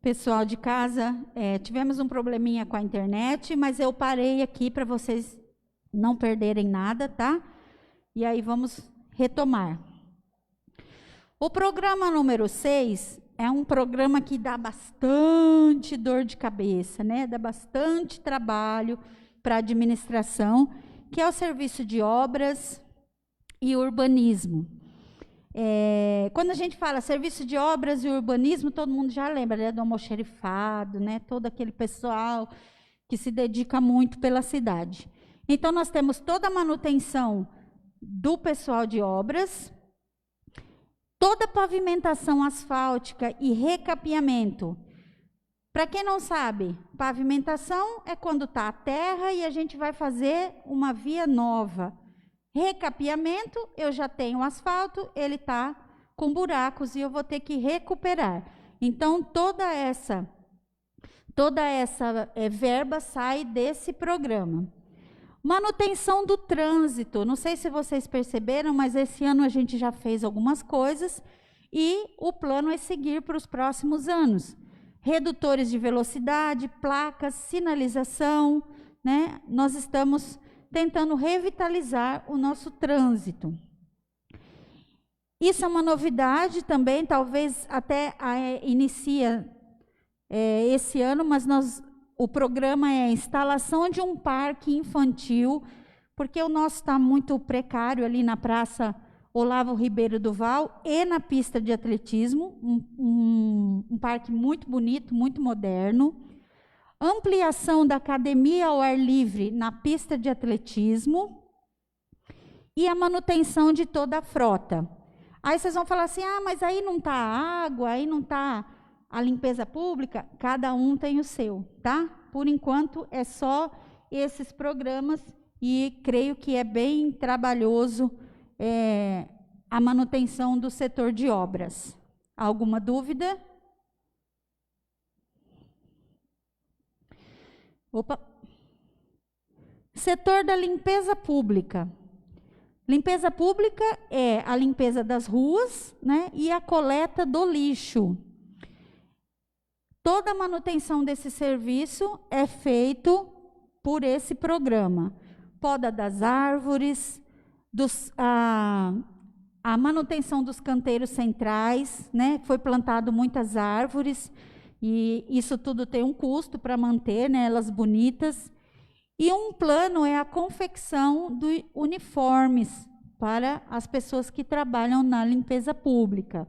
Pessoal de casa, tivemos um probleminha com a internet, mas eu parei aqui para vocês não perderem nada, tá? E aí vamos retomar. O programa número 6 é um programa que dá bastante dor de cabeça, né? Dá bastante trabalho para a administração, que é o serviço de obras e urbanismo. Quando a gente fala serviço de obras e urbanismo, todo mundo já lembra, né, do almoxerifado, né, todo aquele pessoal que se dedica muito pela cidade. Então, nós temos toda a manutenção do pessoal de obras, toda a pavimentação asfáltica e recapeamento. Para quem não sabe, pavimentação é quando está a terra e a gente vai fazer uma via nova. Recapeamento, eu já tenho asfalto, ele está com buracos e eu vou ter que recuperar. Então, toda essa verba sai desse programa. Manutenção do trânsito, não sei se vocês perceberam, mas esse ano a gente já fez algumas coisas e o plano é seguir para os próximos anos. Redutores de velocidade, placas, sinalização, né? Nós estamos tentando revitalizar o nosso trânsito. Isso é uma novidade também, talvez até inicia esse ano, mas o programa é a instalação de um parque infantil, porque o nosso está muito precário ali na Praça Olavo Ribeiro do Val e na pista de atletismo, um parque muito bonito, muito moderno. Ampliação da academia ao ar livre na pista de atletismo e a manutenção de toda a frota. Aí vocês vão falar assim, mas aí não está a água, aí não está a limpeza pública, cada um tem o seu, tá? Por enquanto é só esses programas e creio que é bem trabalhoso a manutenção do setor de obras. Alguma dúvida? Setor da limpeza pública. Limpeza pública é a limpeza das ruas, né, e a coleta do lixo. Toda a manutenção desse serviço é feito por esse programa. Poda das árvores, a manutenção dos canteiros centrais, né, foi plantado muitas árvores, e isso tudo tem um custo para manter, né, elas bonitas. E um plano é a confecção de uniformes para as pessoas que trabalham na limpeza pública.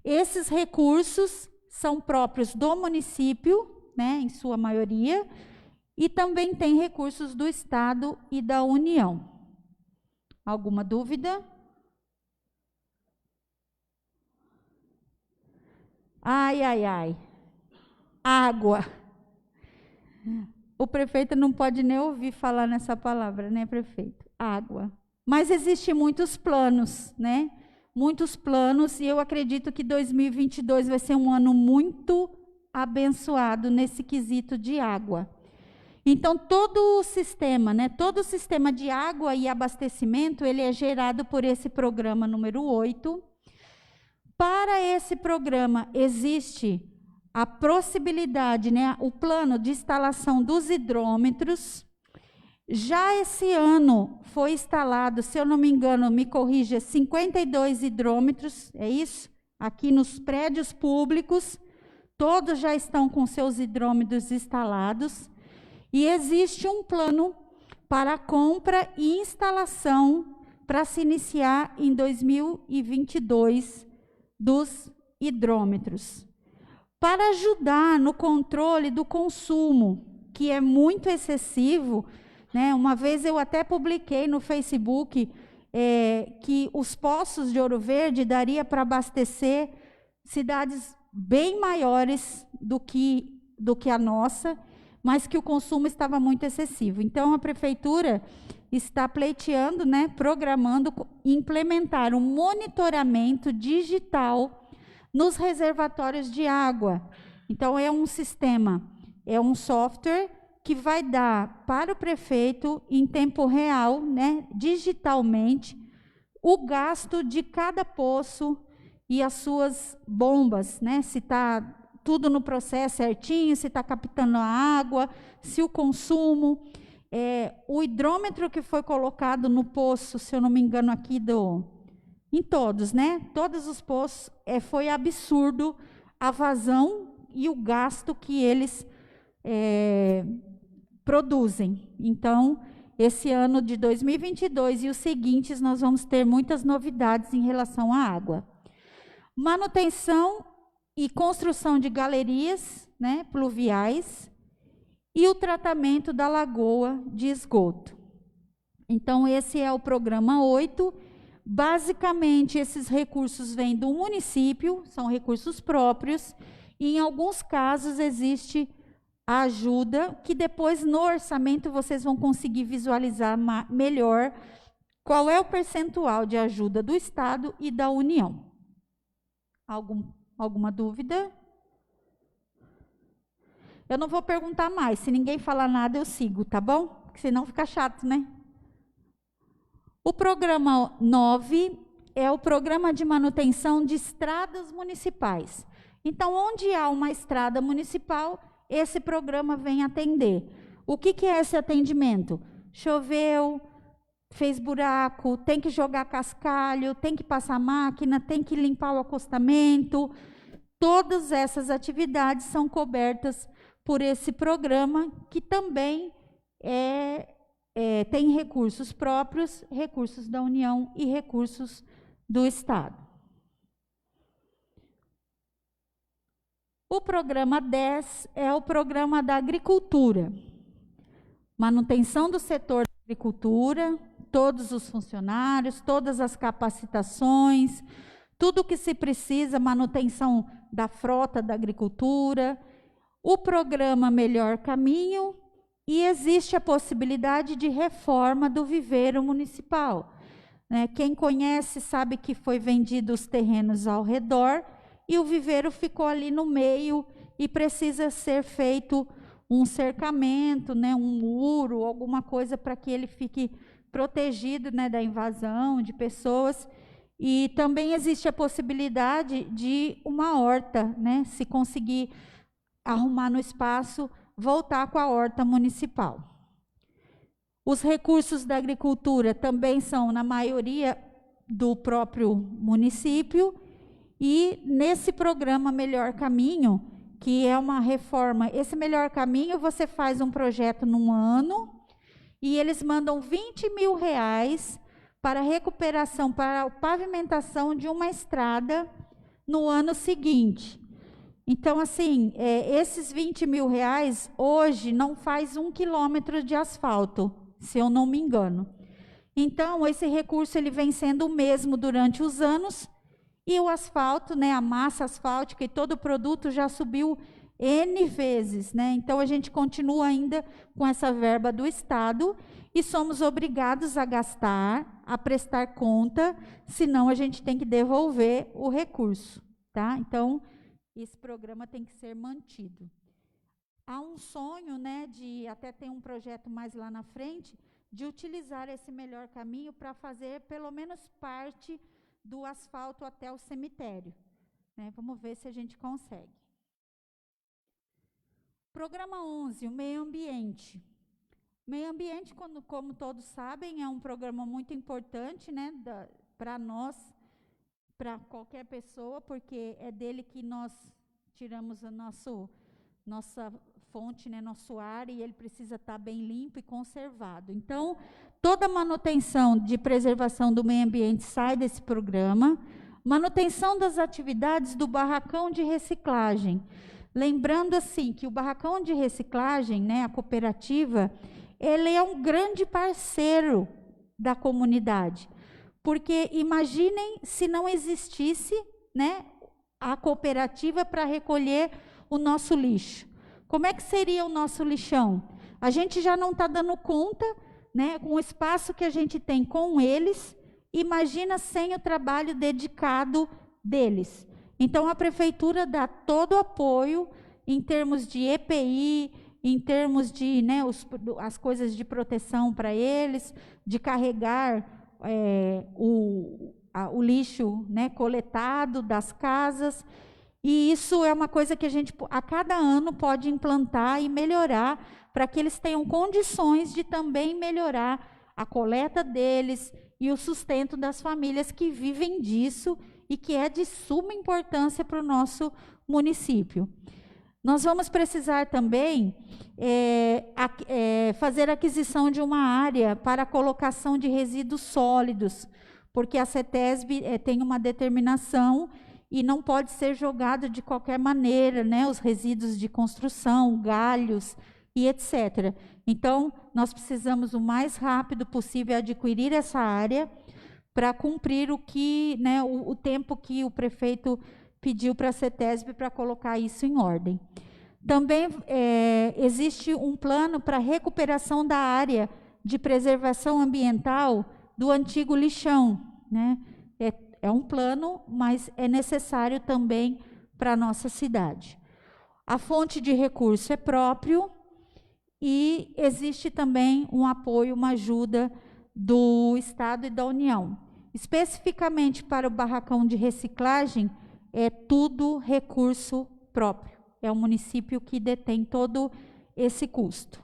Esses recursos são próprios do município, né, em sua maioria, e também tem recursos do Estado e da União. Alguma dúvida? Ai. Água. O prefeito não pode nem ouvir falar nessa palavra, né, prefeito? Água. Mas existem muitos planos, né? Muitos planos, e eu acredito que 2022 vai ser um ano muito abençoado nesse quesito de água. Então, todo o sistema, né, todo o sistema de água e abastecimento, ele é gerado por esse programa número 8. Para esse programa, existe a possibilidade, né, o plano de instalação dos hidrômetros. Já esse ano foi instalado, se eu não me engano, me corrija, 52 hidrômetros, é isso? Aqui nos prédios públicos, todos já estão com seus hidrômetros instalados. E existe um plano para compra e instalação para se iniciar em 2022 dos hidrômetros. Para ajudar no controle do consumo, que é muito excessivo, né? Uma vez eu até publiquei no Facebook que os poços de Ouro Verde daria para abastecer cidades bem maiores do que a nossa, mas que o consumo estava muito excessivo. Então, a prefeitura está pleiteando, né, programando implementar um monitoramento digital nos reservatórios de água. Então, é um sistema, é um software que vai dar para o prefeito, em tempo real, né, digitalmente, o gasto de cada poço e as suas bombas, né, se está tudo no processo certinho, se está captando a água, se o consumo. O hidrômetro que foi colocado no poço, se eu não me engano aqui, em todos, né? Todos os poços, foi absurdo a vazão e o gasto que eles produzem. Então, esse ano de 2022 e os seguintes, nós vamos ter muitas novidades em relação à água. Manutenção e construção de galerias, né, pluviais e o tratamento da lagoa de esgoto. Então, esse é o programa 8. Basicamente, esses recursos vêm do município, são recursos próprios, e em alguns casos existe a ajuda, que depois no orçamento vocês vão conseguir visualizar melhor qual é o percentual de ajuda do Estado e da União. Alguma dúvida? Eu não vou perguntar mais, se ninguém falar nada eu sigo, tá bom? Porque senão fica chato, né? O programa 9 é o programa de manutenção de estradas municipais. Então, onde há uma estrada municipal, esse programa vem atender. O que é esse atendimento? Choveu, fez buraco, tem que jogar cascalho, tem que passar máquina, tem que limpar o acostamento. Todas essas atividades são cobertas por esse programa, que também tem recursos próprios, recursos da União e recursos do Estado. O programa 10 é o programa da agricultura. Manutenção do setor da agricultura, todos os funcionários, todas as capacitações, tudo que se precisa, manutenção da frota da agricultura. O programa Melhor Caminho, e existe a possibilidade de reforma do viveiro municipal. Quem conhece sabe que foi vendido os terrenos ao redor, e o viveiro ficou ali no meio e precisa ser feito um cercamento, um muro, alguma coisa para que ele fique protegido, da invasão de pessoas. E também existe a possibilidade de uma horta, se conseguir arrumar no espaço, voltar com a horta municipal. Os recursos da agricultura também são, na maioria, do próprio município. E nesse programa Melhor Caminho, que é uma reforma, esse Melhor Caminho você faz um projeto num ano e eles mandam R$20 mil para recuperação, para a pavimentação de uma estrada no ano seguinte. Então, assim, esses R$20 mil hoje não faz 1 quilômetro de asfalto, se eu não me engano. Então, esse recurso ele vem sendo o mesmo durante os anos. E o asfalto, a massa asfáltica e todo o produto já subiu N vezes, Então, a gente continua ainda com essa verba do Estado e somos obrigados a gastar, a prestar conta, senão a gente tem que devolver o recurso, tá? Então, esse programa tem que ser mantido. Há um sonho, de até ter um projeto mais lá na frente, de utilizar esse Melhor Caminho para fazer pelo menos parte do asfalto até o cemitério. Vamos ver se a gente consegue. Programa 11, o meio ambiente. Meio ambiente, como todos sabem, é um programa muito importante, para nós, para qualquer pessoa, porque é dele que nós tiramos a nossa fonte, nosso ar, e ele precisa estar bem limpo e conservado. Então, toda manutenção de preservação do meio ambiente sai desse programa. Manutenção das atividades do barracão de reciclagem. Lembrando assim que o barracão de reciclagem, a cooperativa, ele é um grande parceiro da comunidade. Porque imaginem se não existisse, a cooperativa para recolher o nosso lixo. Como é que seria o nosso lixão? A gente já não está dando conta, com o espaço que a gente tem com eles, imagina sem o trabalho dedicado deles. Então, a prefeitura dá todo o apoio em termos de EPI, em termos de as coisas de proteção para eles, de carregar o lixo coletado das casas. E isso é uma coisa que a gente, a cada ano, pode implantar e melhorar, para que eles tenham condições de também melhorar a coleta deles e o sustento das famílias que vivem disso e que é de suma importância para o nosso município. Nós vamos precisar também fazer aquisição de uma área para a colocação de resíduos sólidos, porque a CETESB tem uma determinação e não pode ser jogado de qualquer maneira, né, os resíduos de construção, galhos e etc. Então, nós precisamos o mais rápido possível adquirir essa área para cumprir o tempo que o prefeito pediu para a CETESB para colocar isso em ordem. Também existe um plano para recuperação da área de preservação ambiental do antigo lixão, né? É um plano, mas é necessário também para a nossa cidade. A fonte de recurso é próprio e existe também um apoio, uma ajuda do Estado e da União. Especificamente para o barracão de reciclagem, é tudo recurso próprio. É o município que detém todo esse custo.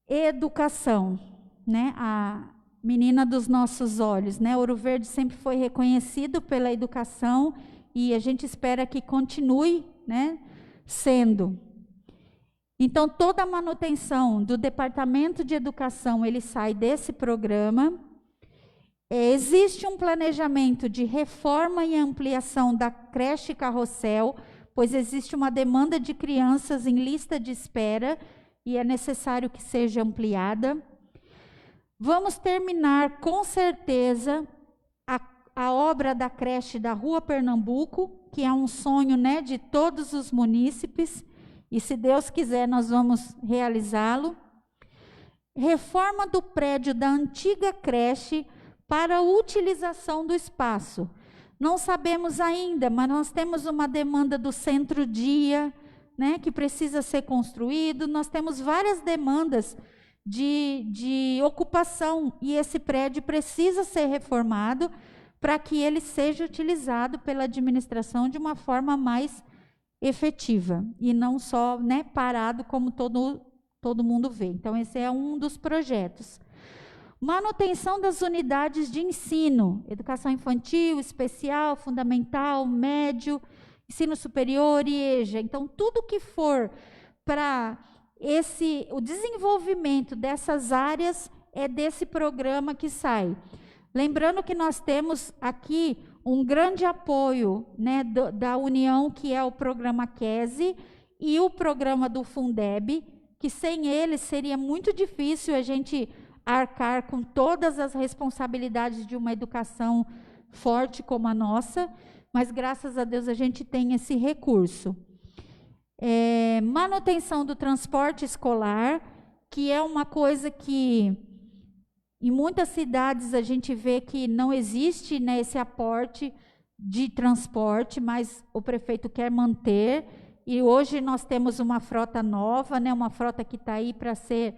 Educação, né? A menina dos nossos olhos, né? Ouro Verde sempre foi reconhecido pela educação e a gente espera que continue, né, sendo. Então, toda a manutenção do Departamento de Educação, ele sai desse programa. Existe um planejamento de reforma e ampliação da creche Carrossel, pois existe uma demanda de crianças em lista de espera e é necessário que seja ampliada. Vamos terminar, com certeza, a obra da creche da Rua Pernambuco, que é um sonho, né, de todos os munícipes, e se Deus quiser nós vamos realizá-lo. Reforma do prédio da antiga creche para a utilização do espaço. Não sabemos ainda, mas nós temos uma demanda do centro-dia, né, que precisa ser construído, nós temos várias demandas de ocupação, e esse prédio precisa ser reformado para que ele seja utilizado pela administração de uma forma mais efetiva, e não só, né, parado como todo mundo vê. Então, esse é um dos projetos. Manutenção das unidades de ensino, educação infantil, especial, fundamental, médio, ensino superior e EJA. Então, tudo que for para o desenvolvimento dessas áreas é desse programa que sai. Lembrando que nós temos aqui um grande apoio, né, da União, que é o programa QESE, e o programa do Fundeb, que sem eles seria muito difícil a gente arcar com todas as responsabilidades de uma educação forte como a nossa, mas graças a Deus a gente tem esse recurso. Manutenção do transporte escolar, que é uma coisa que em muitas cidades a gente vê que não existe, né, esse aporte de transporte, mas o prefeito quer manter, e hoje nós temos uma frota nova, né, uma frota que está aí para ser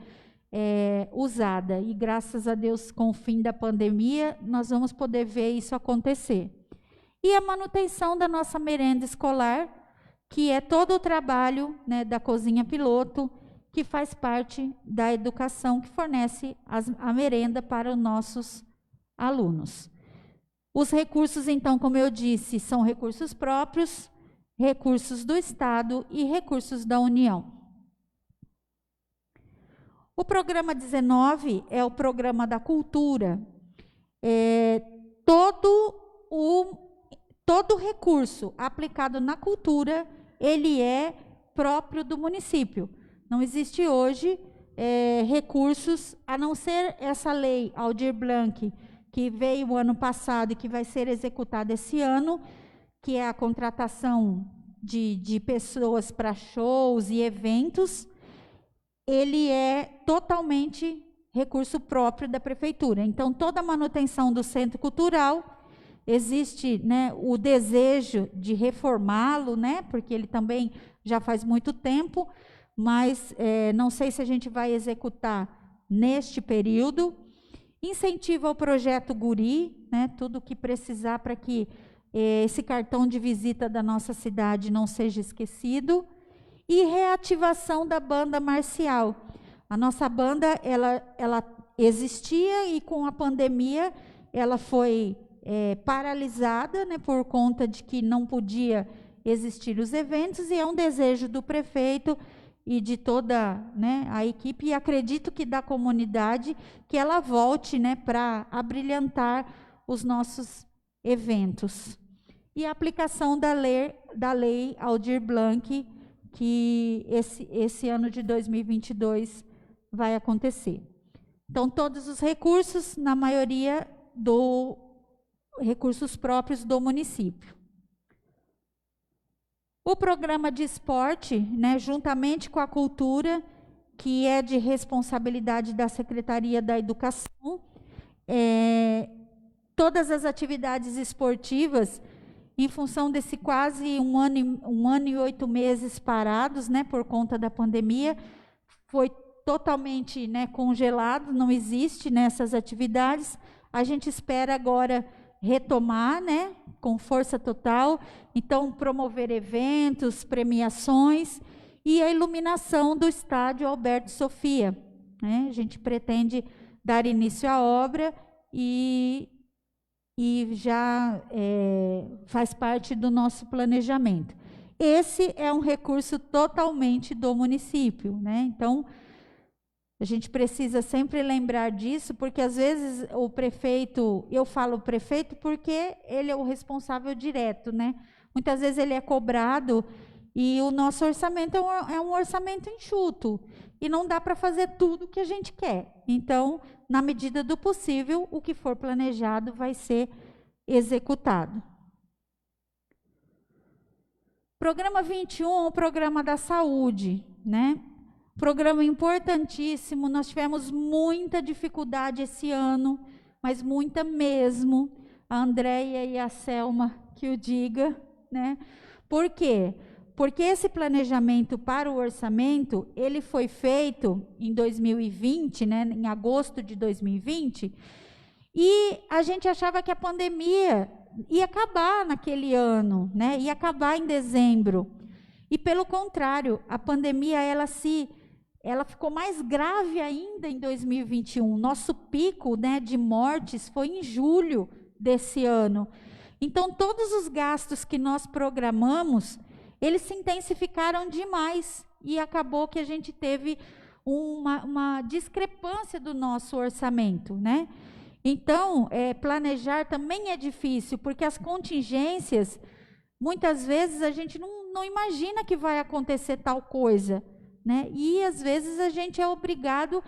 usada, e graças a Deus, com o fim da pandemia, nós vamos poder ver isso acontecer. E a manutenção da nossa merenda escolar, que é todo o trabalho, né, da cozinha piloto, que faz parte da educação, que fornece a merenda para os nossos alunos. Os recursos, então, como eu disse, são recursos próprios, recursos do Estado e recursos da União. O programa 19 é o programa da cultura. Todo recurso aplicado na cultura, ele é próprio do município. Não existe hoje recursos, a não ser essa lei Aldir Blanc, que veio o ano passado e que vai ser executada esse ano, que é a contratação de pessoas para shows e eventos. Ele é totalmente recurso próprio da prefeitura. Então, toda a manutenção do centro cultural, existe, né, o desejo de reformá-lo, né, porque ele também já faz muito tempo, mas não sei se a gente vai executar neste período. Incentiva o projeto Guri, né, tudo que precisar para que esse cartão de visita da nossa cidade não seja esquecido. E reativação da banda marcial. A nossa banda, ela existia e com a pandemia ela foi paralisada, né, por conta de que não podia existir os eventos, e é um desejo do prefeito e de toda, né, a equipe, e acredito que da comunidade, que ela volte, né, para abrilhantar os nossos eventos. E a aplicação da lei Aldir Blanc, que esse ano de 2022 vai acontecer. Então, todos os recursos, na maioria, recursos próprios do município. O programa de esporte, né, juntamente com a cultura, que é de responsabilidade da Secretaria da Educação, todas as atividades esportivas, em função desse quase um ano e 8 meses parados, né, por conta da pandemia, foi totalmente, né, congelado, não existe nessas atividades. A gente espera agora retomar, né, com força total, então promover eventos, premiações e a iluminação do estádio Alberto Sofia, né? A gente pretende dar início à obra e já faz parte do nosso planejamento. Esse é um recurso totalmente do município, né? Então, a gente precisa sempre lembrar disso, porque às vezes o prefeito, eu falo prefeito porque ele é o responsável direto, né? Muitas vezes ele é cobrado e o nosso orçamento é um orçamento enxuto e não dá para fazer tudo o que a gente quer. Então, na medida do possível, o que for planejado vai ser executado. Programa 21, o programa da saúde, né? Programa importantíssimo, nós tivemos muita dificuldade esse ano, mas muita mesmo. A Andréia e a Selma que o diga, né? Por quê? Porque esse planejamento para o orçamento, ele foi feito em 2020, né, em agosto de 2020, e a gente achava que a pandemia ia acabar naquele ano, né, ia acabar em dezembro. E pelo contrário, a pandemia ela ficou mais grave ainda em 2021. Nosso pico, né, de mortes foi em julho desse ano. Então, todos os gastos que nós programamos, eles se intensificaram demais e acabou que a gente teve uma discrepância do nosso orçamento, né? Então, planejar também é difícil, porque as contingências, muitas vezes a gente não imagina que vai acontecer tal coisa, né? E às vezes a gente é obrigado,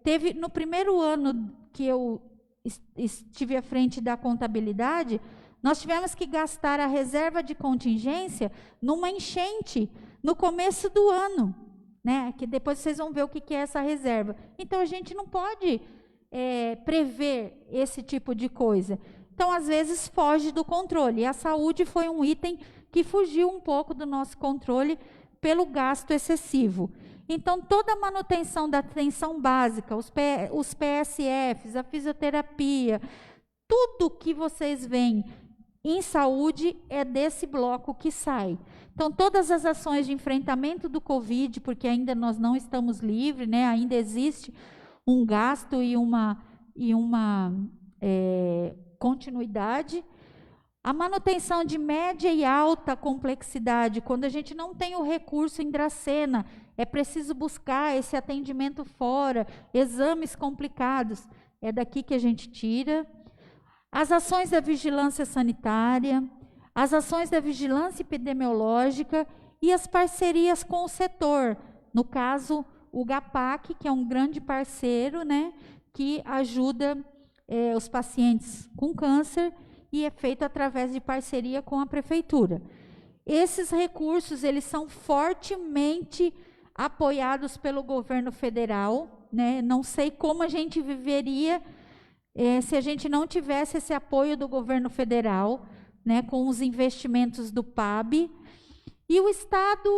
teve no primeiro ano que eu estive à frente da contabilidade, nós tivemos que gastar a reserva de contingência numa enchente no começo do ano, né? Que depois vocês vão ver o que é essa reserva. Então, a gente não pode prever esse tipo de coisa. Então, às vezes, foge do controle. E a saúde foi um item que fugiu um pouco do nosso controle pelo gasto excessivo. Então, toda a manutenção da atenção básica, os PSFs, a fisioterapia, tudo que vocês veem em saúde é desse bloco que sai. Então, todas as ações de enfrentamento do Covid, porque ainda nós não estamos livres, né? Ainda existe um gasto e uma continuidade. A manutenção de média e alta complexidade, quando a gente não tem o recurso em Dracena, é preciso buscar esse atendimento fora, exames complicados, é daqui que a gente tira. As ações da vigilância sanitária, as ações da vigilância epidemiológica e as parcerias com o setor. No caso, o GAPAC, que é um grande parceiro, né, que ajuda os pacientes com câncer e é feito através de parceria com a prefeitura. Esses recursos, eles são fortemente apoiados pelo governo federal, né? Não sei como a gente viveria se a gente não tivesse esse apoio do governo federal, né, com os investimentos do PAB. E o Estado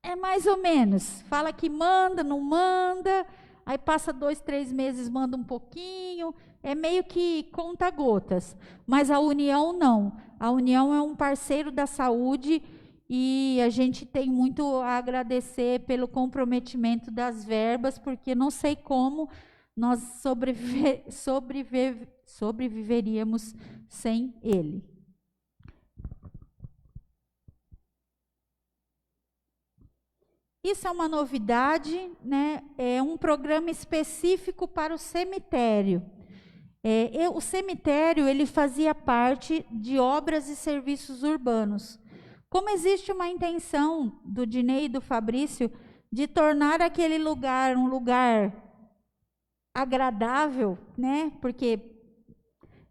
é mais ou menos, fala que manda, não manda, aí passa 2, 3 meses, manda um pouquinho, é meio que conta-gotas, mas a União não. A União é um parceiro da saúde e a gente tem muito a agradecer pelo comprometimento das verbas, porque não sei como nós sobreviveríamos sem ele. Isso é uma novidade, né? É um programa específico para o cemitério. O cemitério ele fazia parte de obras e serviços urbanos. Como existe uma intenção do Dinei e do Fabrício de tornar aquele lugar um lugar agradável, né? Porque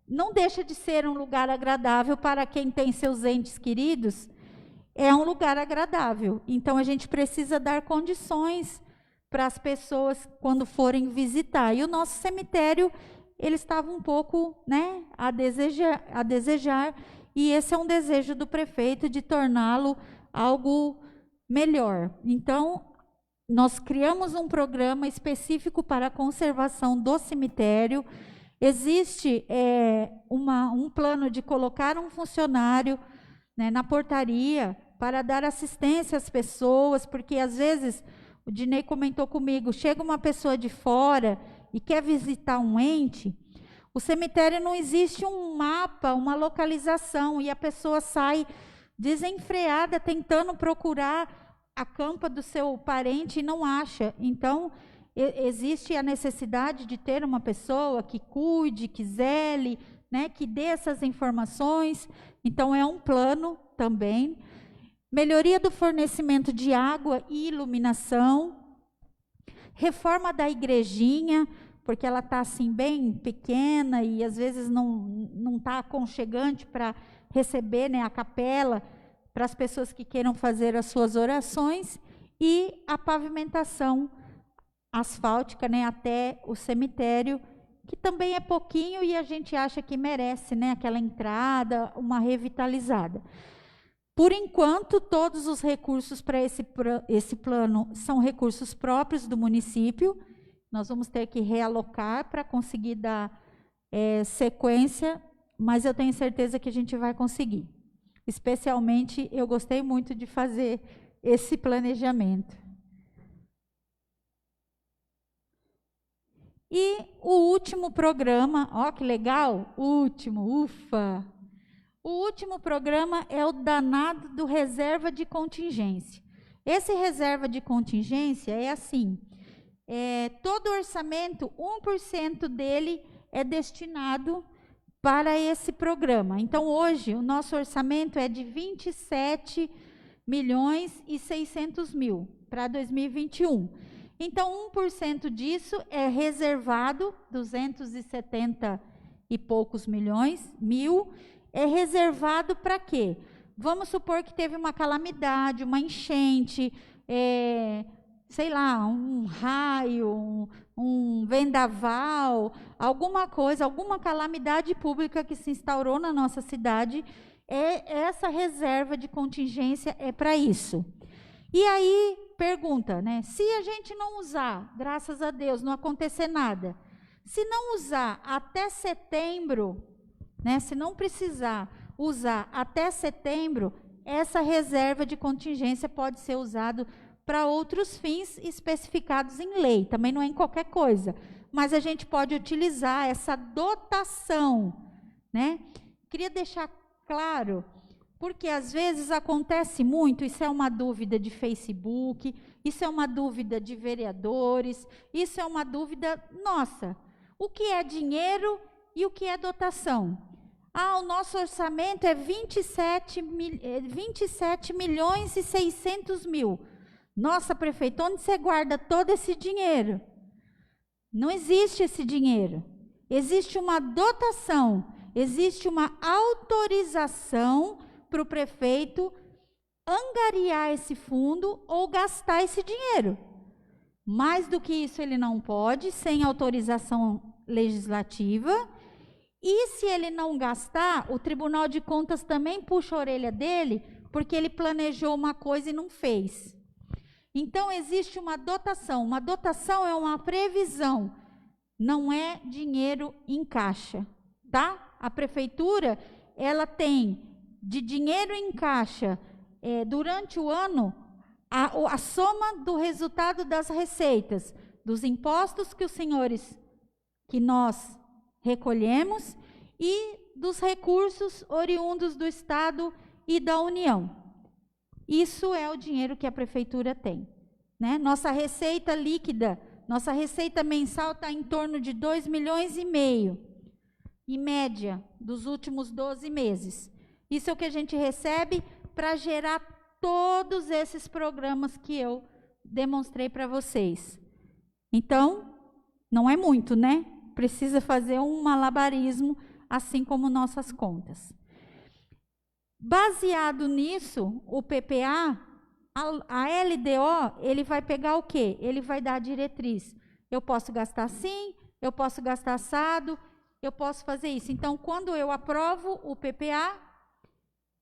não deixa de ser um lugar agradável para quem tem seus entes queridos. É um lugar agradável. Então, a gente precisa dar condições para as pessoas quando forem visitar. E o nosso cemitério, ele estava um pouco, né, a desejar, e esse é um desejo do prefeito de torná-lo algo melhor. Então, nós criamos um programa específico para a conservação do cemitério. Existe um plano de colocar um funcionário, né, na portaria para dar assistência às pessoas, porque às vezes, o Dinei comentou comigo, chega uma pessoa de fora e quer visitar um ente, o cemitério não existe um mapa, uma localização, e a pessoa sai desenfreada tentando procurar a campa do seu parente e não acha. Então, existe a necessidade de ter uma pessoa que cuide, que zele, né, que dê essas informações. Então, é um plano também. Melhoria do fornecimento de água e iluminação. Reforma da igrejinha, porque ela está assim bem pequena e às vezes não está aconchegante para receber, né, a capela para as pessoas que queiram fazer as suas orações. E a pavimentação asfáltica, né, até o cemitério, que também é pouquinho e a gente acha que merece, né, aquela entrada, uma revitalizada. Por enquanto, todos os recursos para esse plano são recursos próprios do município. Nós vamos ter que realocar para conseguir dar sequência, mas eu tenho certeza que a gente vai conseguir. Especialmente, eu gostei muito de fazer esse planejamento. E o último programa, ó que legal, ufa! O último programa é o danado do reserva de contingência. Esse reserva de contingência é assim, todo orçamento, 1% dele é destinado para esse programa. Então, hoje, o nosso orçamento é de 27.600.000 para 2021. Então, 1% disso é reservado, 270 e poucos mil, é reservado para quê? Vamos supor que teve uma calamidade, uma enchente, sei lá, um raio, um vendaval, alguma coisa, alguma calamidade pública que se instaurou na nossa cidade, essa reserva de contingência é para isso. E aí, pergunta, né? Se a gente não usar, graças a Deus, não acontecer nada, se não usar até setembro, né? Se não precisar usar até setembro, essa reserva de contingência pode ser usada para outros fins especificados em lei, também não é em qualquer coisa, mas a gente pode utilizar essa dotação, né? Queria deixar claro, porque às vezes acontece muito, isso é uma dúvida de Facebook, isso é uma dúvida de vereadores, isso é uma dúvida nossa. O que é dinheiro e o que é dotação? O nosso orçamento é 27.600.000. Nossa, prefeito, onde você guarda todo esse dinheiro? Não existe esse dinheiro. Existe uma dotação, existe uma autorização para o prefeito angariar esse fundo ou gastar esse dinheiro. Mais do que isso ele não pode, sem autorização legislativa. E se ele não gastar, o Tribunal de Contas também puxa a orelha dele, porque ele planejou uma coisa e não fez. Então, existe uma dotação. Uma dotação é uma previsão, não é dinheiro em caixa, tá? A prefeitura, ela tem de dinheiro em caixa, durante o ano, a soma do resultado das receitas, dos impostos que os senhores, que nós recolhemos, e dos recursos oriundos do Estado e da União. Isso é o dinheiro que a prefeitura tem, né? Nossa receita líquida, nossa receita mensal está em torno de 2,5 milhões, em média, dos últimos 12 meses. Isso é o que a gente recebe para gerar todos esses programas que eu demonstrei para vocês. Então, não é muito, né? Precisa fazer um malabarismo, assim como nossas contas. Baseado nisso, o PPA, a LDO, ele vai pegar o quê? Ele vai dar a diretriz. Eu posso gastar assim, eu posso gastar assado, eu posso fazer isso. Então, quando eu aprovo o PPA,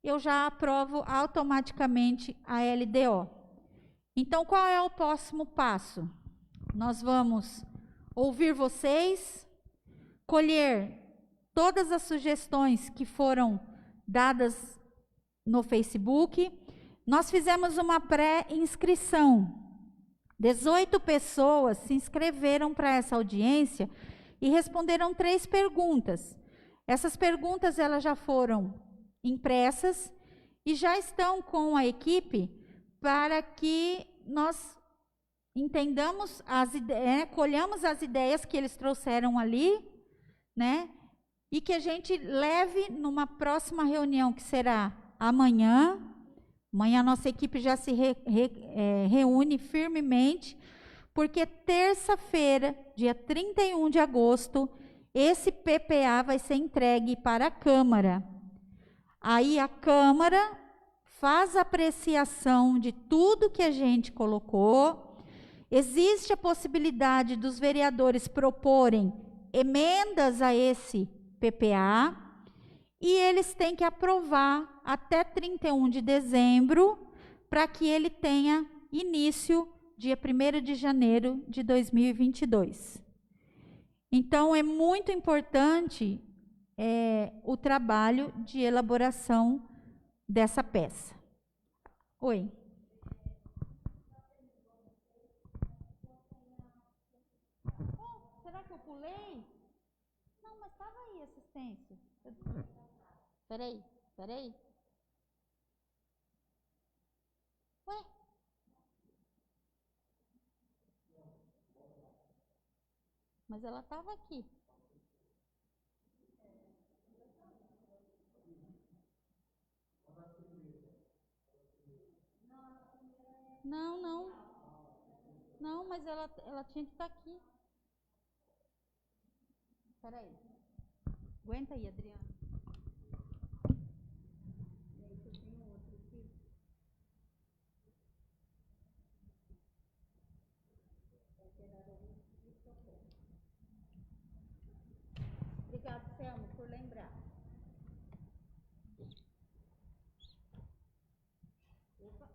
eu já aprovo automaticamente a LDO. Então, qual é o próximo passo? Nós vamos ouvir vocês, colher todas as sugestões que foram dadas no Facebook. Nós fizemos uma pré-inscrição. 18 pessoas se inscreveram para essa audiência e responderam 3 perguntas. Essas perguntas elas já foram impressas e já estão com a equipe para que nós entendamos as ideias, colhamos as ideias que eles trouxeram ali, né? E que a gente leve numa próxima reunião, que será amanhã. Amanhã a nossa equipe já se reúne firmemente, porque terça-feira, dia 31 de agosto, esse PPA vai ser entregue para a Câmara. Aí a Câmara faz a apreciação de tudo que a gente colocou. Existe a possibilidade dos vereadores proporem emendas a esse PPA, e eles têm que aprovar até 31 de dezembro, para que ele tenha início dia 1º de janeiro de 2022. Então, é muito importante o trabalho de elaboração dessa peça. Oi. Será que eu pulei? Não, mas estava aí a assistência. Peraí. Ué? Mas ela estava aqui. Não, mas ela tinha que estar aqui. Peraí. Aguenta aí, Adriana. Obrigada, Selma, por lembrar. Opa.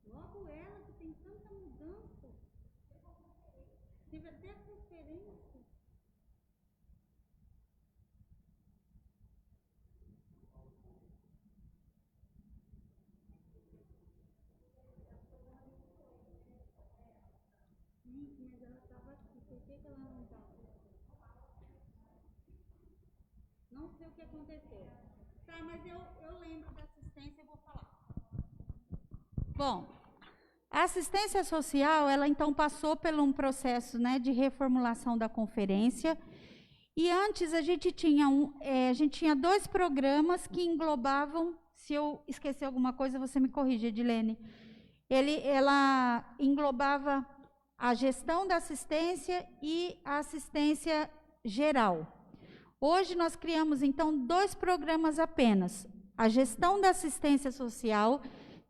Logo ela, que tem tanta mudança. Teve até a conferência. Gente, mas ela estava aqui. Por que ela não estava? Não sei o que aconteceu. Tá, mas eu lembro da assistência e vou falar. Bom, a assistência social, ela então passou por um processo, né, de reformulação da conferência. E antes a gente tinha 2 programas que englobavam, se eu esquecer alguma coisa, você me corrige, Edilene. Ela englobava a gestão da assistência e a assistência geral. Hoje nós criamos, então, 2 programas apenas. A gestão da assistência social,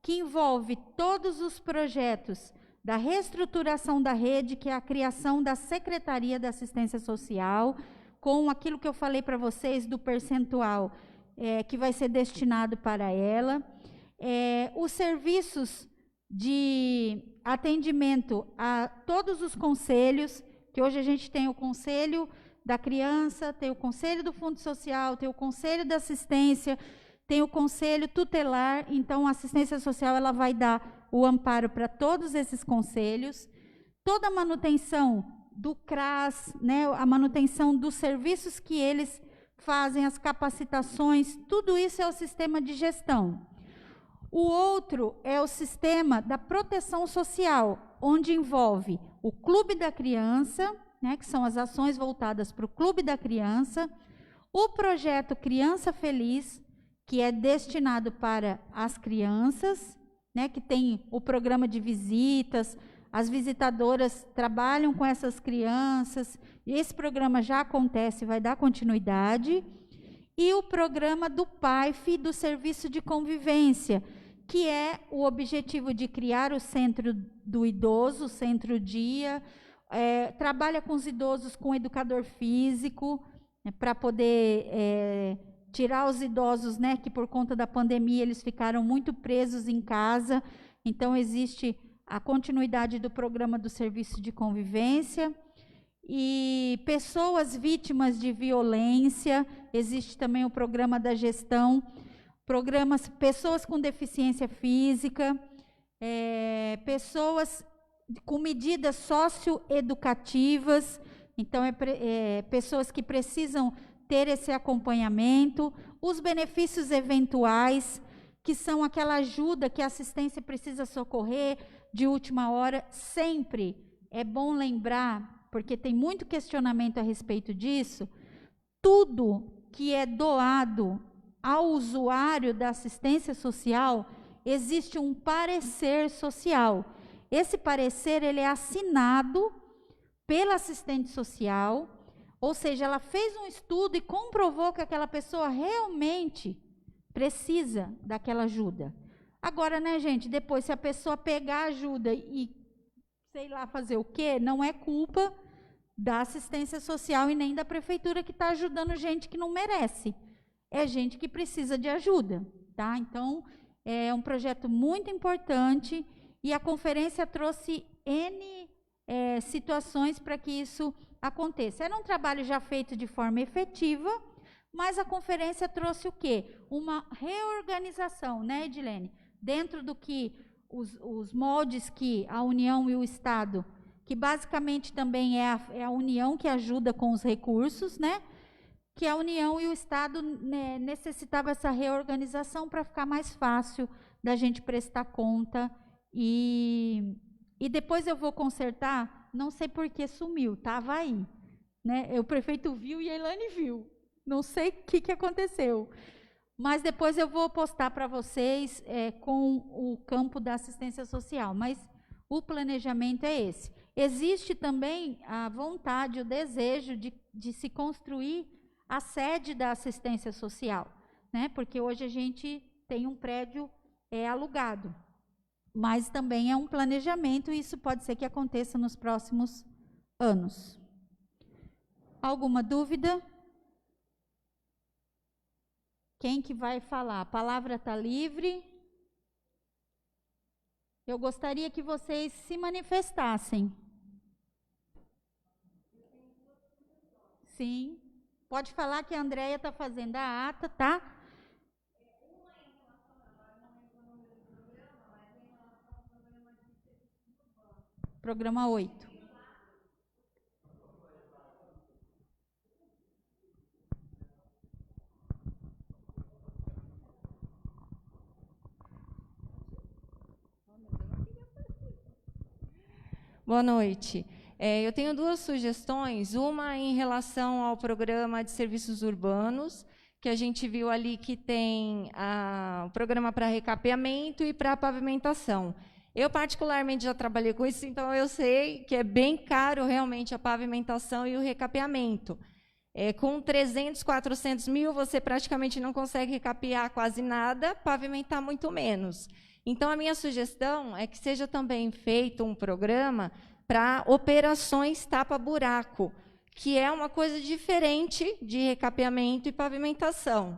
que envolve todos os projetos da reestruturação da rede, que é a criação da Secretaria da Assistência Social, com aquilo que eu falei para vocês do percentual que vai ser destinado para ela. Os serviços de atendimento a todos os conselhos, que hoje a gente tem o Conselho da Criança, tem o Conselho do Fundo Social, tem o Conselho da Assistência, tem o Conselho Tutelar. Então, a assistência social ela vai dar o amparo para todos esses conselhos. Toda a manutenção do CRAS, né, a manutenção dos serviços que eles fazem, as capacitações, tudo isso é o sistema de gestão. O outro é o sistema da proteção social, onde envolve o Clube da Criança, né, que são as ações voltadas para o Clube da Criança, o projeto Criança Feliz, que é destinado para as crianças, né, que tem o programa de visitas, as visitadoras trabalham com essas crianças, e esse programa já acontece, vai dar continuidade, e o programa do PAIF, do Serviço de Convivência, que é o objetivo de criar o Centro do Idoso, o Centro Dia, trabalha com os idosos com educador físico, para poder tirar os idosos, né, que por conta da pandemia eles ficaram muito presos em casa. Então existe a continuidade do programa do Serviço de Convivência. E pessoas vítimas de violência, existe também o programa da gestão, programas, pessoas com deficiência física, pessoas com medidas socioeducativas, então pessoas que precisam ter esse acompanhamento, os benefícios eventuais, que são aquela ajuda que a assistência precisa socorrer de última hora. Sempre é bom lembrar, porque tem muito questionamento a respeito disso, tudo que é doado ao usuário da assistência social, existe um parecer social. Esse parecer ele é assinado pela assistente social, ou seja, ela fez um estudo e comprovou que aquela pessoa realmente precisa daquela ajuda. Agora, né, gente, depois se a pessoa pegar a ajuda e sei lá fazer o quê, não é culpa da assistência social e nem da prefeitura que está ajudando gente que não merece. É gente que precisa de ajuda, tá? Então, é um projeto muito importante e a conferência trouxe N situações para que isso aconteça. Era um trabalho já feito de forma efetiva, mas a conferência trouxe o quê? Uma reorganização, né, Edilene? Dentro do que os moldes que a União e o Estado, que basicamente também é a União que ajuda com os recursos, né? Que a União e o Estado necessitavam essa reorganização para ficar mais fácil da gente prestar conta. E depois eu vou consertar, não sei por que sumiu, estava aí. Né? O prefeito viu e a Elaine viu. Não sei o que aconteceu. Mas depois eu vou postar para vocês com o campo da assistência social. Mas o planejamento é esse. Existe também a vontade, o desejo de se construir a sede da assistência social, né? Porque hoje a gente tem um prédio alugado, mas também é um planejamento e isso pode ser que aconteça nos próximos anos. Alguma dúvida? Quem que vai falar? A palavra está livre. Eu gostaria que vocês se manifestassem. Sim. Pode falar que a Andréia está fazendo a ata, tá? Programa 8. Boa noite. Eu tenho 2 sugestões, uma em relação ao programa de serviços urbanos, que a gente viu ali que tem o programa para recapeamento e para pavimentação. Eu, particularmente, já trabalhei com isso, então eu sei que é bem caro realmente a pavimentação e o recapeamento. Com 300, 400 mil, você praticamente não consegue recapear quase nada, pavimentar muito menos. Então, a minha sugestão é que seja também feito um programa para operações tapa-buraco, que é uma coisa diferente de recapeamento e pavimentação.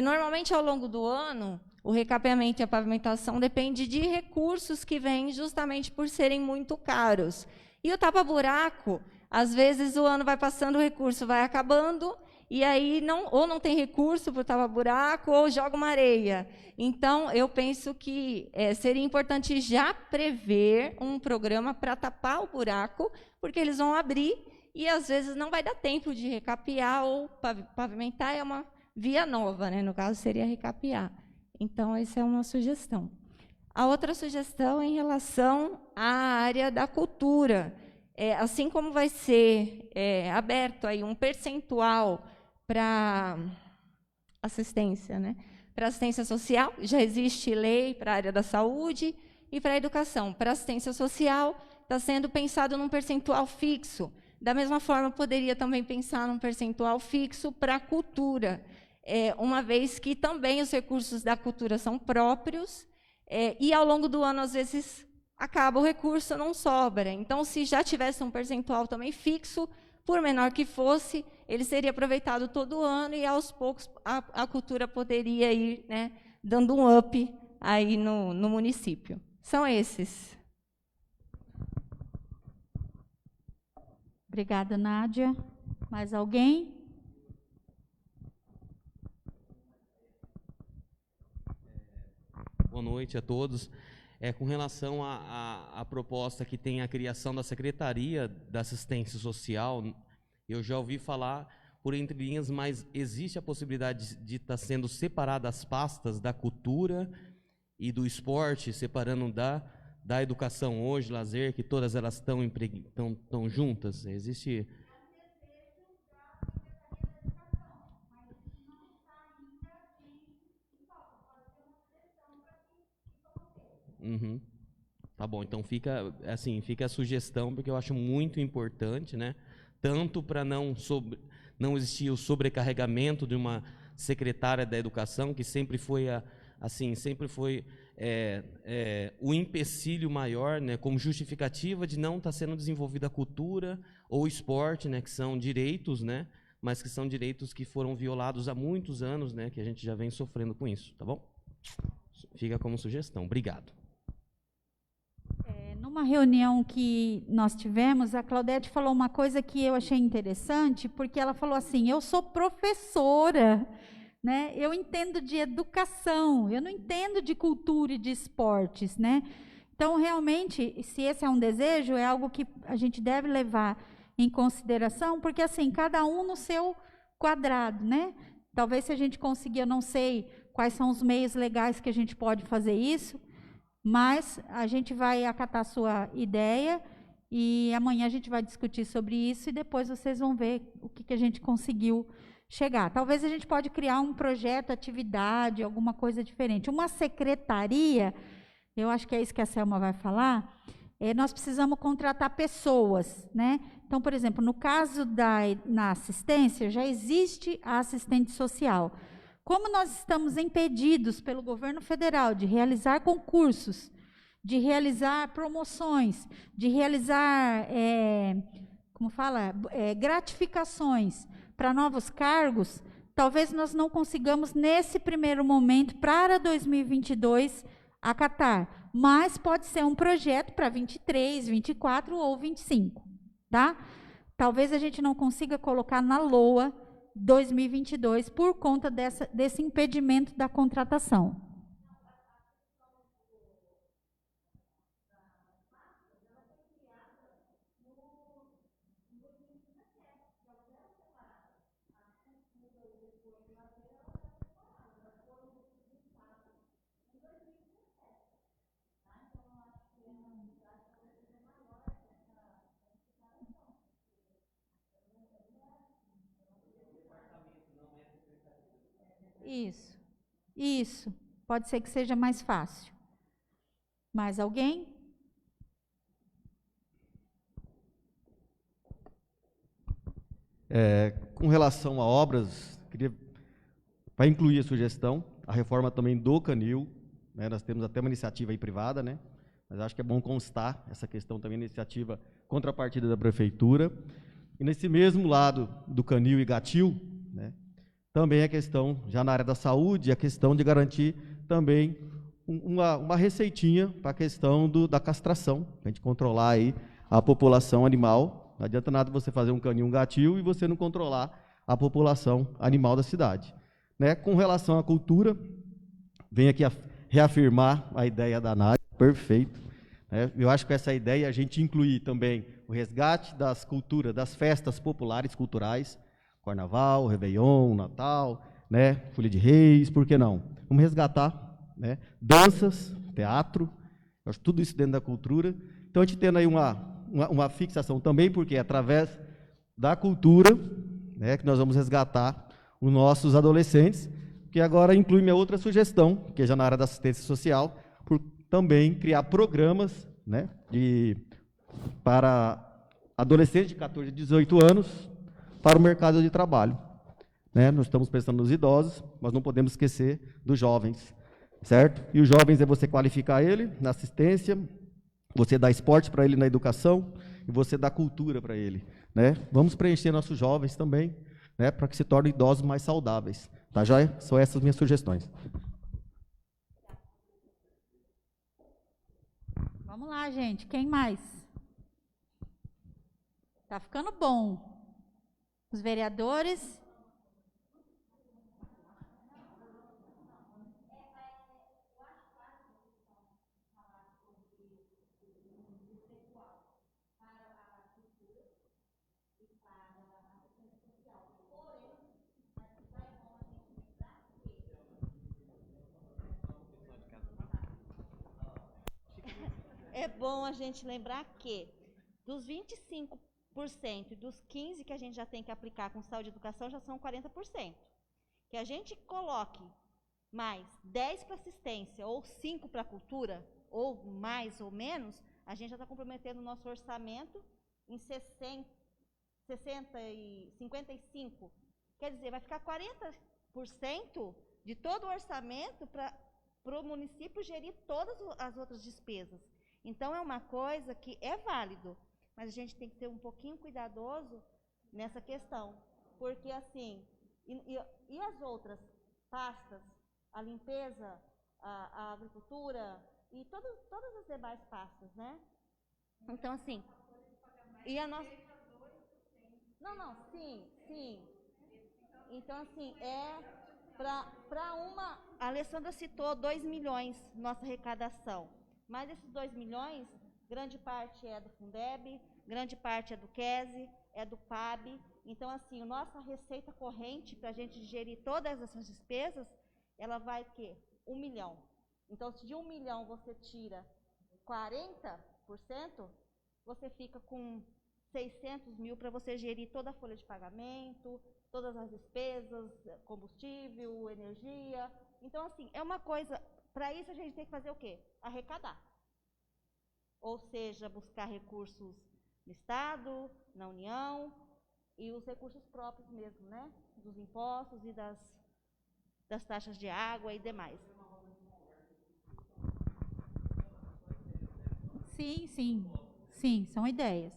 Normalmente, ao longo do ano, o recapeamento e a pavimentação depende de recursos que vêm justamente por serem muito caros. E o tapa-buraco, às vezes o ano vai passando, o recurso vai acabando, e aí ou não tem recurso para o tapa-buraco, ou joga uma areia. Então, eu penso que seria importante já prever um programa para tapar o buraco, porque eles vão abrir, e às vezes não vai dar tempo de recapear ou pavimentar, é uma via nova, né? No caso, seria recapear. Então, essa é uma sugestão. A outra sugestão é em relação à área da cultura. Assim como vai ser aberto aí um percentual para assistência, né? Para assistência social, já existe lei para a área da saúde e para a educação. Para assistência social, está sendo pensado num percentual fixo. Da mesma forma, poderia também pensar num percentual fixo para a cultura, uma vez que também os recursos da cultura são próprios, e ao longo do ano, às vezes, acaba o recurso, não sobra. Então, se já tivesse um percentual também fixo, por menor que fosse, ele seria aproveitado todo ano e, aos poucos, a cultura poderia ir, né, dando um up aí no município. São esses. Obrigada, Nádia. Mais alguém? Boa noite a todos. Com relação à proposta que tem a criação da Secretaria da Assistência Social, eu já ouvi falar por entre linhas, mas existe a possibilidade de estar sendo separadas as pastas da cultura e do esporte, separando da educação hoje, lazer, que todas elas estão juntas? Existe... Uhum. Tá bom, então fica a sugestão, porque eu acho muito importante, né? Tanto para não existir o sobrecarregamento de uma secretária da educação, que sempre foi o empecilho maior, né, como justificativa de não estar sendo desenvolvida a cultura ou o esporte, né, que são direitos, né, mas que são direitos que foram violados há muitos anos, né, que a gente já vem sofrendo com isso, tá bom? Fica como sugestão. Obrigado. Numa reunião que nós tivemos, a Claudete falou uma coisa que eu achei interessante, porque ela falou assim: eu sou professora, né? Eu entendo de educação, eu não entendo de cultura e de esportes, né? Então, realmente, se esse é um desejo, é algo que a gente deve levar em consideração, porque assim, cada um no seu quadrado, né? Talvez se a gente conseguir, eu não sei quais são os meios legais que a gente pode fazer isso, mas a gente vai acatar a sua ideia e amanhã a gente vai discutir sobre isso e depois vocês vão ver o que a gente conseguiu chegar. Talvez a gente pode criar um projeto, atividade, alguma coisa diferente. Uma secretaria, eu acho que é isso que a Selma vai falar, nós precisamos contratar pessoas, né? Então, por exemplo, no caso na assistência, já existe a assistente social. Como nós estamos impedidos pelo governo federal de realizar concursos, de realizar promoções, de realizar, gratificações para novos cargos, talvez nós não consigamos, nesse primeiro momento, para 2022, acatar. Mas pode ser um projeto para 23, 24 ou 25, tá? Talvez a gente não consiga colocar na LOA 2022 por conta desse impedimento da contratação. Isso. Pode ser que seja mais fácil. Mais alguém? Com relação a obras, para incluir a sugestão, a reforma também do canil, né, nós temos até uma iniciativa aí privada, né, mas acho que é bom constar essa questão também, iniciativa contrapartida da prefeitura. E nesse mesmo lado do canil e gatil, né, também a questão, já na área da saúde, a questão de garantir também uma receitinha para a questão da castração, para a gente controlar aí a população animal. Não adianta nada você fazer um canil, um gatil e você não controlar a população animal da cidade. Né? Com relação à cultura, venho aqui reafirmar a ideia da Nádia, perfeito. Né? Eu acho que essa ideia a gente incluir também o resgate das culturas, das festas populares culturais, Carnaval, Réveillon, Natal, né? Folia de Reis, por que não? Vamos resgatar, né? Danças, teatro, eu acho tudo isso dentro da cultura. Então, a gente tendo aí uma fixação também, porque é através da cultura, né, que nós vamos resgatar os nossos adolescentes, que agora inclui minha outra sugestão, que é já na área da assistência social, por também criar programas, né, para adolescentes de 14 a 18 anos para o mercado de trabalho. Né? Nós estamos pensando nos idosos, mas não podemos esquecer dos jovens, certo? E os jovens é você qualificar ele na assistência, você dá esporte para ele na educação e você dá cultura para ele. Né? Vamos preencher nossos jovens também, né, para que se tornem idosos mais saudáveis. Tá, joia? São essas minhas sugestões. Vamos lá, gente. Quem mais? Tá ficando bom. Os vereadores. É bom a gente lembrar que dos 25% e dos 15% que a gente já tem que aplicar com saúde e educação, já são 40%. Que a gente coloque mais 10% para assistência ou 5% para cultura, ou mais ou menos, a gente já está comprometendo o nosso orçamento em 60 e 55%. Quer dizer, vai ficar 40% de todo o orçamento para o município gerir todas as outras despesas. Então, é uma coisa que é válido, mas a gente tem que ser um pouquinho cuidadoso nessa questão. Porque, assim, e as outras pastas, a limpeza, a agricultura e todas as demais pastas, né? Então, assim, e a nossa... Não, sim. Então, assim, para uma... A Alessandra citou 2 milhões, nossa arrecadação. Mas esses 2 milhões, grande parte é do Fundeb, grande parte é do QESE, é do PAB. Então, assim, a nossa receita corrente, para a gente gerir todas essas despesas, ela vai o quê? 1 milhão. Então, se de 1 milhão você tira 40%, você fica com 600 mil para você gerir toda a folha de pagamento, todas as despesas, combustível, energia. Então, assim, é uma coisa... Para isso, a gente tem que fazer o quê? Arrecadar. Ou seja, buscar recursos no Estado, na União, e os recursos próprios mesmo, né? Dos impostos e das taxas de água e demais. Sim, são ideias.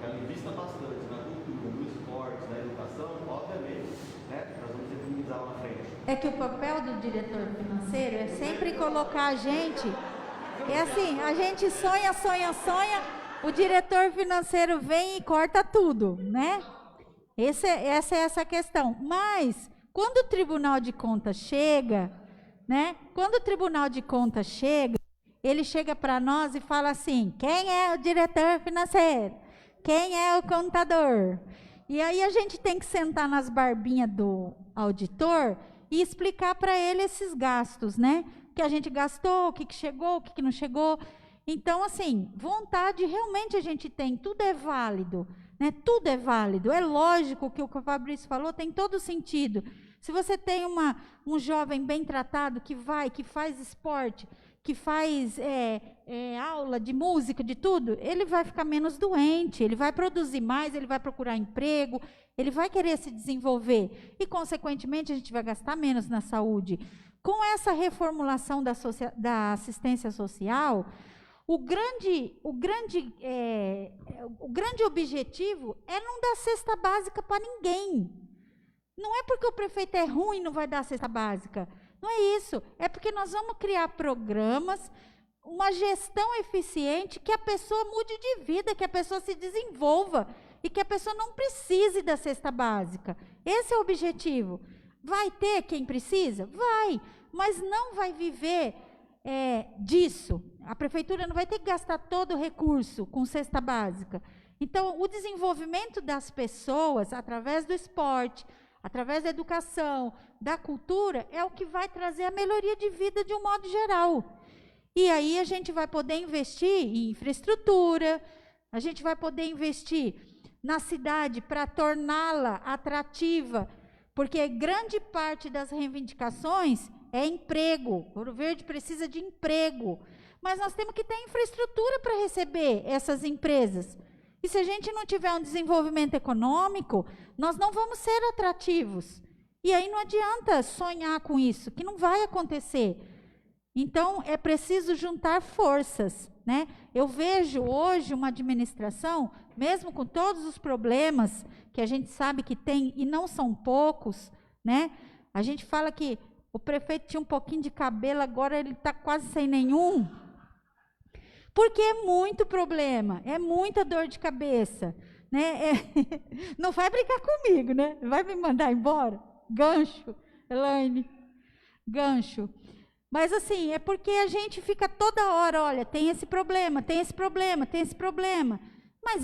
Ela invista bastante na cultura, no esporte, na educação, obviamente, né, nós vamos economizar lá na frente. É que o papel do diretor financeiro é sempre colocar a gente... É assim, a gente sonha, o diretor financeiro vem e corta tudo, né? Essa é essa questão. Mas, quando o Tribunal de Contas chega, né? Quando o Tribunal de Contas chega, ele chega para nós e fala assim, quem é o diretor financeiro? Quem é o contador? E aí a gente tem que sentar nas barbinhas do auditor e explicar para ele esses gastos, né? Que a gente gastou, o que chegou, o que não chegou. Então, assim, vontade realmente a gente tem, tudo é válido, né? Tudo é válido. É lógico que o que o Fabrício falou tem todo sentido. Se você tem um jovem bem tratado que faz esporte, que faz aula de música, de tudo, ele vai ficar menos doente, ele vai produzir mais, ele vai procurar emprego, ele vai querer se desenvolver. E, consequentemente, a gente vai gastar menos na saúde. Com essa reformulação da assistência social, o grande objetivo é não dar cesta básica para ninguém. Não é porque o prefeito é ruim e não vai dar cesta básica. Não é isso. É porque nós vamos criar programas, uma gestão eficiente, que a pessoa mude de vida, que a pessoa se desenvolva e que a pessoa não precise da cesta básica. Esse é o objetivo. Vai ter quem precisa? Vai, mas não vai viver disso. A prefeitura não vai ter que gastar todo o recurso com cesta básica. Então, o desenvolvimento das pessoas, através do esporte, através da educação, da cultura, é o que vai trazer a melhoria de vida de um modo geral. E aí a gente vai poder investir em infraestrutura, a gente vai poder investir na cidade para torná-la atrativa, porque grande parte das reivindicações é emprego. Ouro Verde precisa de emprego, mas nós temos que ter infraestrutura para receber essas empresas. E se a gente não tiver um desenvolvimento econômico, nós não vamos ser atrativos. E aí não adianta sonhar com isso, que não vai acontecer. Então, é preciso juntar forças, né? Eu vejo hoje uma administração, mesmo com todos os problemas que a gente sabe que tem, e não são poucos, né? A gente fala que o prefeito tinha um pouquinho de cabelo, agora ele está quase sem nenhum. Porque é muito problema, é muita dor de cabeça, né? Não vai brincar comigo, né? Vai me mandar embora? Gancho, Elaine, gancho. Mas assim, é porque a gente fica toda hora, olha, tem esse problema, tem esse problema, tem esse problema. Mas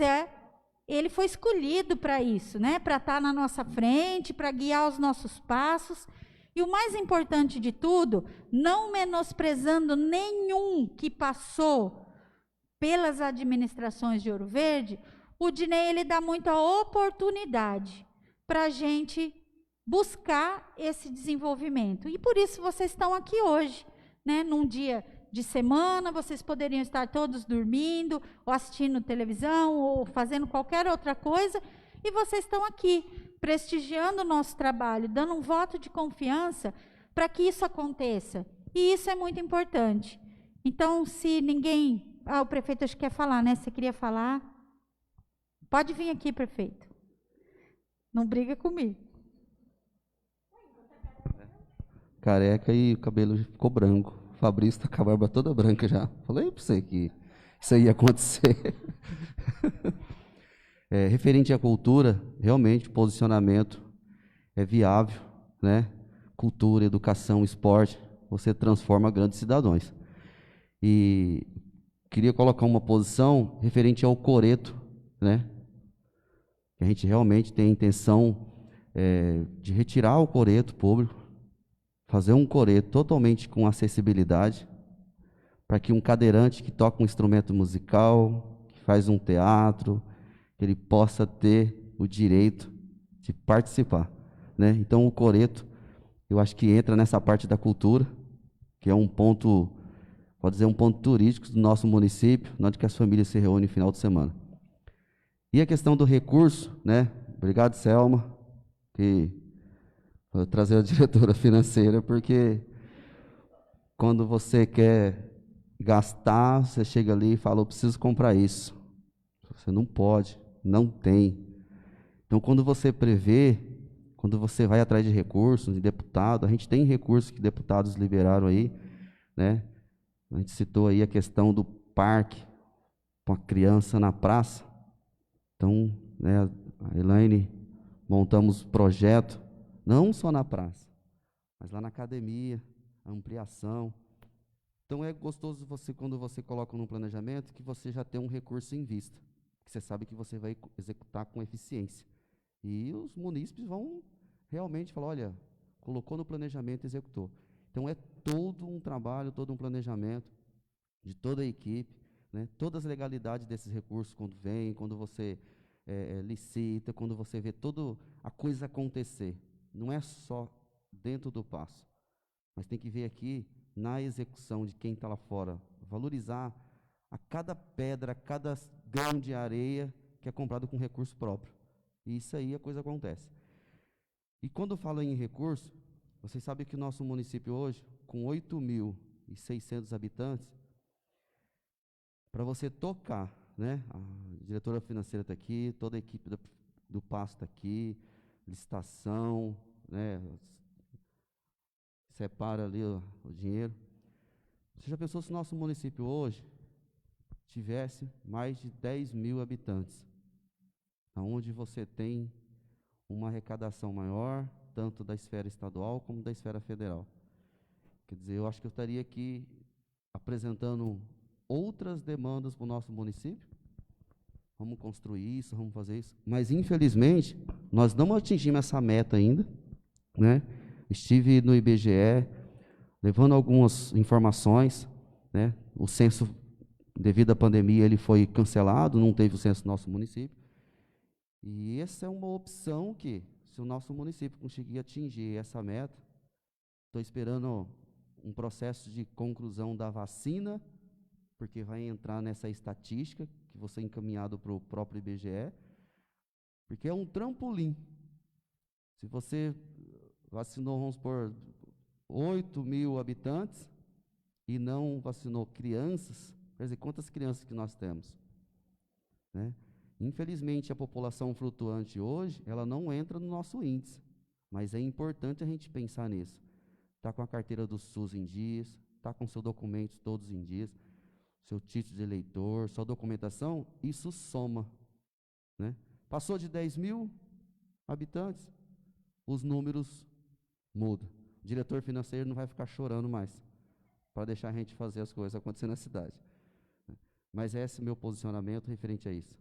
ele foi escolhido para isso, né? Para estar na nossa frente, para guiar os nossos passos. E o mais importante de tudo, não menosprezando nenhum que passou pelas administrações de Ouro Verde, o Dinei ele dá muita oportunidade para a gente buscar esse desenvolvimento. E por isso vocês estão aqui hoje, né? Num dia de semana, vocês poderiam estar todos dormindo, ou assistindo televisão, ou fazendo qualquer outra coisa, e vocês estão aqui, prestigiando o nosso trabalho, dando um voto de confiança para que isso aconteça. E isso é muito importante. Então, se ninguém... o prefeito acho que quer falar, né? Você queria falar? Pode vir aqui, prefeito. Não briga comigo. Careca e o cabelo ficou branco. O Fabrício está com a barba toda branca já. Falei para você que isso aí ia acontecer. Referente à cultura, realmente o posicionamento é viável, né? Cultura, educação, esporte, você transforma grandes cidadãos. E queria colocar uma posição referente ao coreto, né? A gente realmente tem a intenção de retirar o coreto público, fazer um coreto totalmente com acessibilidade, para que um cadeirante que toca um instrumento musical, que faz um teatro, ele possa ter o direito de participar, né? Então o coreto, eu acho que entra nessa parte da cultura, que é um ponto, pode dizer, um ponto turístico do nosso município, onde que as famílias se reúnem no final de semana. E a questão do recurso, né? Obrigado, Selma, que vou trazer a diretora financeira, porque quando você quer gastar, você chega ali e fala, eu preciso comprar isso. Você não pode, não tem. Então, quando você prevê, quando você vai atrás de recursos, de deputado, a gente tem recursos que deputados liberaram aí, né? A gente citou aí a questão do parque, com a criança na praça. Então, né, a Elaine, montamos projeto, não só na praça, mas lá na academia, a ampliação. Então, é gostoso você, quando você coloca no planejamento, que você já tem um recurso em vista, que você sabe que você vai executar com eficiência. E os munícipes vão realmente falar, olha, colocou no planejamento e executou. Então, é todo um trabalho, todo um planejamento de toda a equipe, né? Todas as legalidades desses recursos, quando vem, quando você licita, quando você vê toda a coisa acontecer. Não é só dentro do passo, mas tem que ver aqui na execução de quem está lá fora, valorizar a cada pedra, a cada grão de areia que é comprado com recurso próprio. E isso aí a coisa acontece. E quando eu falo em recurso, vocês sabem que o nosso município hoje, com 8.600 habitantes, para você tocar, né? A diretora financeira está aqui, toda a equipe do PASS está aqui, licitação, né? Separa ali o dinheiro. Você já pensou se o nosso município hoje tivesse mais de 10.000 habitantes, onde você tem uma arrecadação maior, tanto da esfera estadual como da esfera federal? Quer dizer, eu acho que eu estaria aqui apresentando outras demandas para o nosso município. Vamos construir isso, vamos fazer isso. Mas, infelizmente, nós não atingimos essa meta ainda, né? Estive no IBGE, levando algumas informações, né? O censo, devido à pandemia, ele foi cancelado, não teve o censo no nosso município. E essa é uma opção que, se o nosso município conseguir atingir essa meta, estou esperando um processo de conclusão da vacina, porque vai entrar nessa estatística que você é encaminhado para o próprio IBGE, porque é um trampolim. Se você vacinou, vamos por 8.000 habitantes e não vacinou crianças, quer dizer, quantas crianças que nós temos, né? Infelizmente, a população flutuante hoje, ela não entra no nosso índice, mas é importante a gente pensar nisso. Está com a carteira do SUS em dias, está com seus documentos todos em dias, seu título de eleitor, sua documentação, isso soma, né? Passou de 10.000 habitantes, os números mudam. O diretor financeiro não vai ficar chorando mais para deixar a gente fazer as coisas acontecer na cidade. Mas esse é o meu posicionamento referente a isso.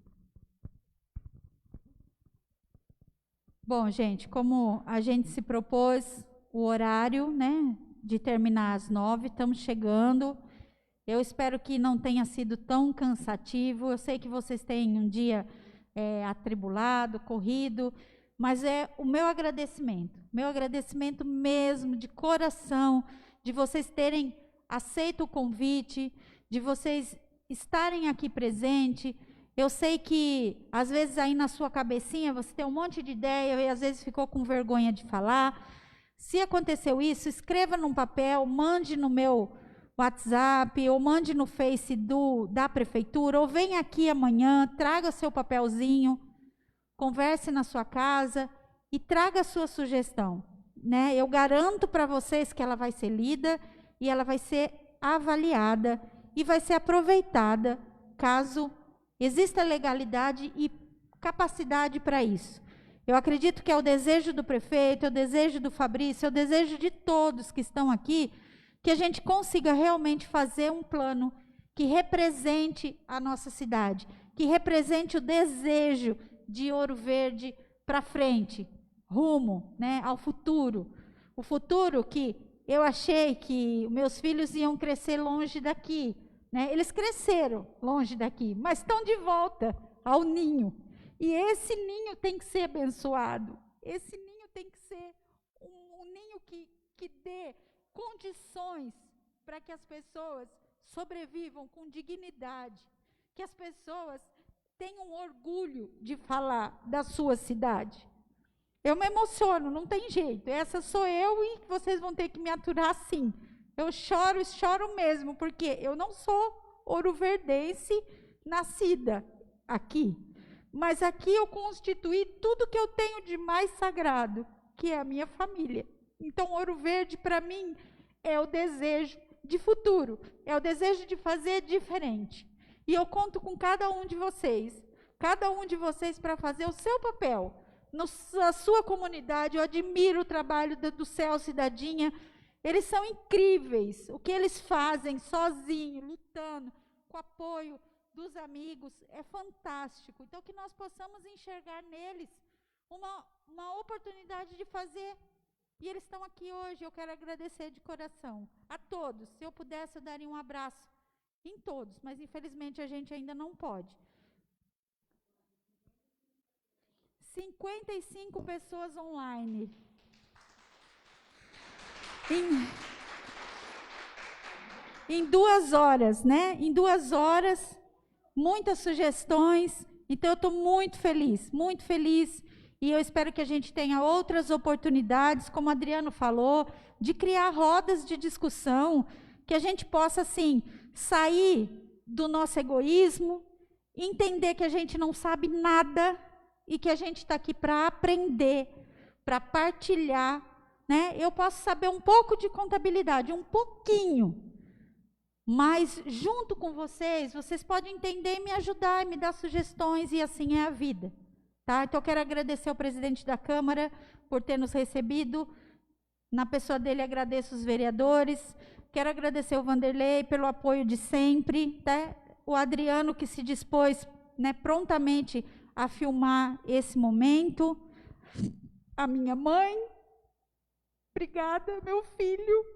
Bom, gente, como a gente se propôs o horário, né, de terminar às 9, estamos chegando. Eu espero que não tenha sido tão cansativo. Eu sei que vocês têm um dia atribulado, corrido, mas é o meu agradecimento mesmo, de coração, de vocês terem aceito o convite, de vocês estarem aqui presente. Eu sei que, às vezes, aí na sua cabecinha, você tem um monte de ideia e, às vezes, ficou com vergonha de falar. Se aconteceu isso, escreva num papel, mande no meu WhatsApp, ou mande no Face da prefeitura, ou venha aqui amanhã, traga seu papelzinho, converse na sua casa e traga a sua sugestão, né? Eu garanto para vocês que ela vai ser lida e ela vai ser avaliada e vai ser aproveitada caso exista legalidade e capacidade para isso. Eu acredito que é o desejo do prefeito, é o desejo do Fabrício, é o desejo de todos que estão aqui, que a gente consiga realmente fazer um plano que represente a nossa cidade, que represente o desejo de Ouro Verde para frente, rumo, né, ao futuro. O futuro que eu achei que meus filhos iam crescer longe daqui, né? Eles cresceram longe daqui, mas estão de volta ao ninho. E esse ninho tem que ser abençoado. Esse ninho tem que ser um ninho que dê condições para que as pessoas sobrevivam com dignidade, que as pessoas tenham orgulho de falar da sua cidade. Eu me emociono, não tem jeito. Essa sou eu e vocês vão ter que me aturar assim. Eu choro, choro mesmo, porque eu não sou ouroverdense nascida aqui. Mas aqui eu constituí tudo que eu tenho de mais sagrado, que é a minha família. Então, Ouro Verde, para mim, é o desejo de futuro, é o desejo de fazer diferente. E eu conto com cada um de vocês para fazer o seu papel. Na sua comunidade, eu admiro o trabalho do Céu Cidadinha. Eles são incríveis, o que eles fazem sozinhos, lutando, com apoio dos amigos, é fantástico. Então, que nós possamos enxergar neles uma oportunidade de fazer. E eles estão aqui hoje, eu quero agradecer de coração a todos. Se eu pudesse, eu daria um abraço em todos, mas infelizmente a gente ainda não pode. 55 pessoas online. Em 2 horas, né? Em 2 horas, muitas sugestões. Então, eu estou muito feliz, muito feliz. E eu espero que a gente tenha outras oportunidades, como o Adriano falou, de criar rodas de discussão, que a gente possa, assim, sair do nosso egoísmo, entender que a gente não sabe nada e que a gente está aqui para aprender, para partilhar, né? Eu posso saber um pouco de contabilidade, um pouquinho, mas junto com vocês, vocês podem entender e me ajudar, me dar sugestões, e assim é a vida. Tá? Então, eu quero agradecer ao presidente da Câmara por ter nos recebido. Na pessoa dele, agradeço os vereadores. Quero agradecer ao Vanderlei pelo apoio de sempre. Tá? O Adriano, que se dispôs, né, prontamente a filmar esse momento. A minha mãe. Obrigada, meu filho.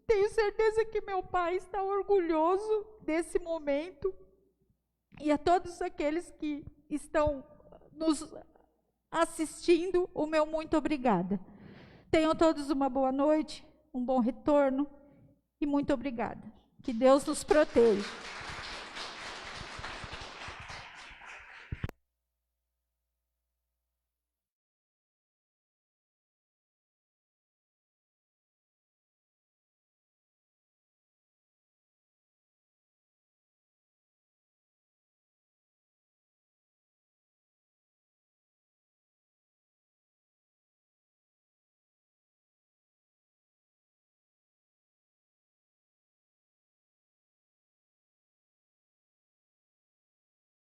Tenho certeza que meu pai está orgulhoso desse momento. E a todos aqueles que estão nos assistindo, o meu muito obrigada. Tenham todos uma boa noite, um bom retorno e muito obrigada. Que Deus nos proteja.